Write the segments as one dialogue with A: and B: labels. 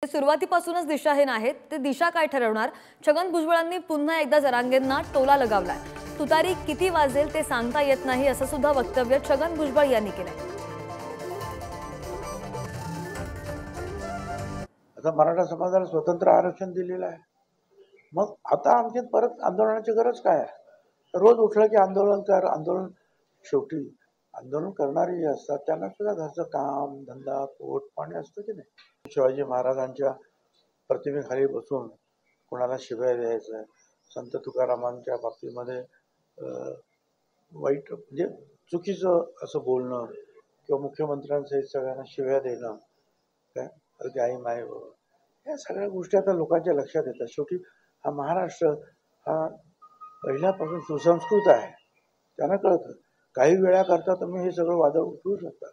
A: ते सुरुवातीपासूनच दिशाहीन आहेत. ते दिशा काय ठरवणार? छगन भुजबळांनी पुन्हा एकदा जरांगेंना टोला लगावलाय. तुतारी किती वाजेल ते सांगता येत नाही असं सुद्धा वक्तव्य छगन भुजबळ यांनी केलंय.
B: आता मराठा समाजाला स्वतंत्र आरक्षण दिलेलं आहे. मग आता आमची परत आंदोलनाची गरज काय आहे? रोज उठलं की आंदोलन कर, आंदोलन. शेवटी आंदोलन करणारे जे असतात त्यांना सुद्धा घरचं काम, धंदा, पोट पाणी असतं की नाही. शिवाजी महाराजांच्या प्रतिमेखाली बसून कोणाला शिव्या द्यायचं, संत तुकारामांच्या बाबतीमध्ये वाईट म्हणजे चुकीचं असं बोलणं किंवा मुख्यमंत्र्यांसहित सगळ्यांना शिव्या देणं, काय अगदी आई माय या सगळ्या गोष्टी आता लोकांच्या लक्षात येतात. शेवटी हा महाराष्ट्र हा पहिल्यापासून सुसंस्कृत आहे. त्यांना कळतं काही वेळाकरता तुम्ही हे सगळं वादळ उठवू शकता,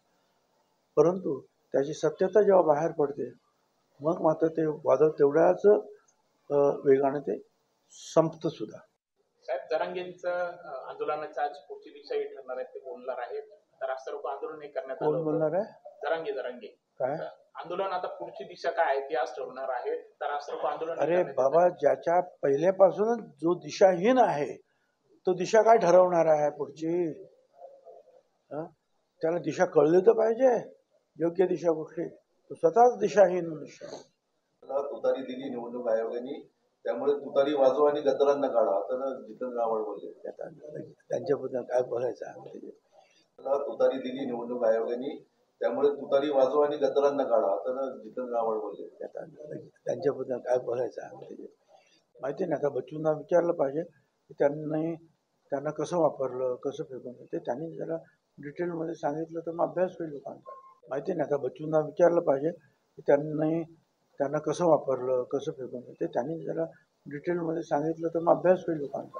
B: परंतु त्याची सत्यता जेव्हा बाहेर पडते मग मात्र ते वादळ तेवढ्याच वेगाने ते संपतं सुद्धा.
C: साहेब, जरांगेंचं आंदोलनाचा आज पुढची दिशा ठरणार आहे, ते बोलणार आहेत. तर रास्ता रोको आंदोलन नाही करण्यात आलं.
B: कोण बोलणार आहे?
C: जरांगे
B: काय
C: आंदोलन आता पुढची दिशा काय आहे ती आज ठरवणार आहे. तर रास्ता रोको आंदोलन.
B: अरे बाबा, ज्याच्या पहिल्यापासूनच जो दिशाहीन आहे तो दिशा काय ठरवणार आहे पुढची? त्याला दिशा कळली तर पाहिजे, योग्य दिशा कुठली. तो स्वतःच दिशाहीन दिशा.
D: तुतारी दिली निवडणूक आयोगाने, त्यामुळे तुतारी वाजवा आणि गद्दारांना काढा, तर जितेंद्र आव्हाड बोलले.
B: त्यांच्याबद्दल काय बोलायचं?
D: तुतारी दिली निवडणूक आयोगाने, त्यामुळे तुतारी वाजवा आणि गद्दारांना काढा, तर जितेंद्र आव्हाड बोलले.
B: त्यांच्याबद्दल काय बोलायचं? माहिती नाही का, बच्चूंना विचारलं पाहिजे की त्यांना कसं वापरलं, कसं फेकून. ते त्यांनी जरा डिटेलमध्ये सांगितलं तर मग अभ्यास होईल लोकांचा. माहिती नाही का, बच्चूंना विचारलं पाहिजे की त्यांना कसं वापरलं, कसं फेकून. ते त्यांनी जरा डिटेलमध्ये सांगितलं तर मग अभ्यास होईल लोकांचा.